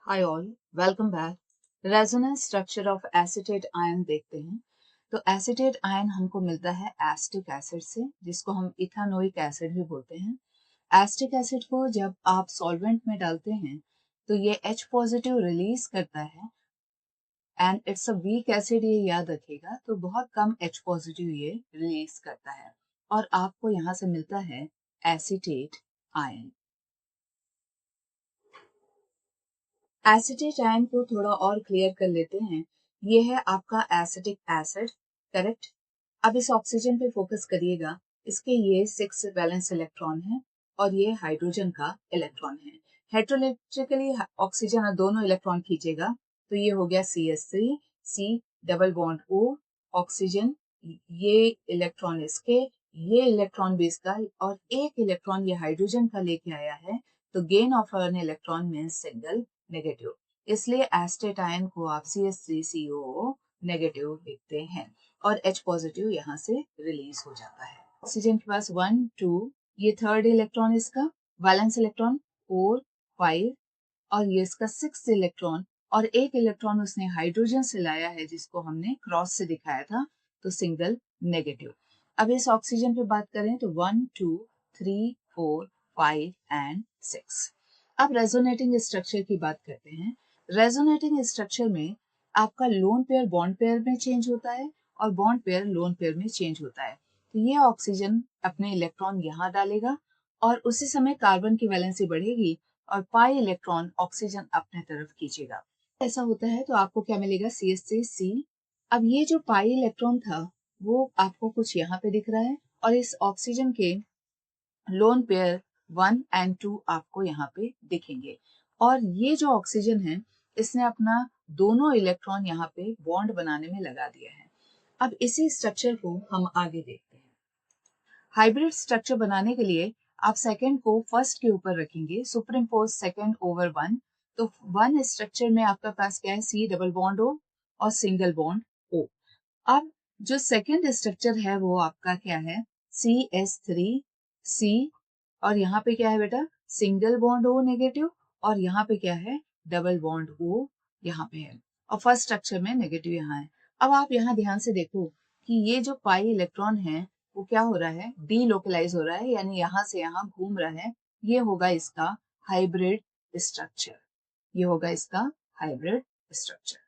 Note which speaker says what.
Speaker 1: Hi all, welcome back. Resonance structure of acetate ion देखते हैं। तो एसीटेट आयन हमको मिलता है एसिटिक एसिड से, जिसको हम इथानोइक एसिड भी बोलते हैं। एसिटिक एसिड को जब आप सॉल्वेंट में डालते हैं तो ये H पॉजिटिव रिलीज करता है and it's a weak acid, ये याद रखिएगा। तो बहुत कम H पॉजिटिव ये रिलीज करता है और आपको यहाँ से मिलता है एसीटेट आयन। एसिटेट आयन को थोड़ा और क्लियर कर लेते हैं। ये है आपका एसिटिक एसिड, करेक्ट। अब इस ऑक्सीजन पे फोकस करिएगा। इसके ये 6 वैलेंस इलेक्ट्रॉन है और ये हाइड्रोजन का इलेक्ट्रॉन है। हेटेरोइलेक्ट्रिकली ऑक्सीजन दोनों इलेक्ट्रॉन खींचेगा तो ये हो गया CH3, C double bond O, oxygen, ये इलेक्ट्रॉन इसके, ये इलेक्ट्रॉन भी इसका और एक इलेक्ट्रॉन ये हाइड्रोजन का लेके आया है। तो gain of an electron means single negative, इसलिए एसिटेट आयन को आप CH3COO नेगेटिव लिखते हैं और H पॉजिटिव यहाँ से रिलीज हो जाता है। ऑक्सीजन के पास 1 2, ये थर्ड इलेक्ट्रॉन इसका, वैलेंस इलेक्ट्रॉन 4 5 और ये इसका 6th इलेक्ट्रॉन और एक इलेक्ट्रॉन उसने हाइड्रोजन से लाया है जिसको हमने क्रॉस से दिखाया था, तो सिंगल नेगेटिव। अब इस ऑक्सीजन पे बात करें तो 1 2 3 4 5 एंड 6। अब रेजोनेटिंग स्ट्रक्चर की बात करते हैं। रेजोनेटिंग स्ट्रक्चर में आपका लोन पेयर बॉन्ड पेयर में चेंज होता है और बॉन्ड पेयर लोन पेयर में चेंज होता है। तो ये ऑक्सीजन अपने इलेक्ट्रॉन यहाँ डालेगा और उसी समय कार्बन की वैलेंसी बढ़ेगी और पाई इलेक्ट्रॉन ऑक्सीजन अपने तरफ खींचेगा। ऐसा होता है तो आपको क्या मिलेगा, CH3C। अब ये जो पाई इलेक्ट्रॉन था वो आपको कुछ यहाँ पे दिख रहा है और इस ऑक्सीजन के लोन पेयर 1 एंड 2 आपको यहाँ पे दिखेंगे और ये जो ऑक्सीजन है इसने अपना दोनों इलेक्ट्रॉन यहाँ पे बॉन्ड बनाने में लगा दिया है। अब इसी स्ट्रक्चर को हम आगे देखते हैं। हाइब्रिड स्ट्रक्चर बनाने के लिए आप सेकंड को फर्स्ट के ऊपर रखेंगे, सुपर इम्पोज सेकंड ओवर 1। तो 1 स्ट्रक्चर में आपका पास क्या है, C डबल बॉन्ड O और सिंगल बॉन्ड O। अब जो सेकंड स्ट्रक्चर है वो आपका क्या है, CH3C और यहाँ पे क्या है बेटा, सिंगल बॉन्ड O नेगेटिव और यहाँ पे क्या है, डबल बॉन्ड O यहाँ पे है और फर्स्ट स्ट्रक्चर में नेगेटिव यहाँ है। अब आप यहाँ ध्यान से देखो कि ये जो पाई इलेक्ट्रॉन है वो क्या हो रहा है, डीलोकलाइज हो रहा है, यानी यहाँ से यहाँ घूम रहा है। ये होगा इसका हाइब्रिड स्ट्रक्चर, ये होगा इसका हाइब्रिड स्ट्रक्चर।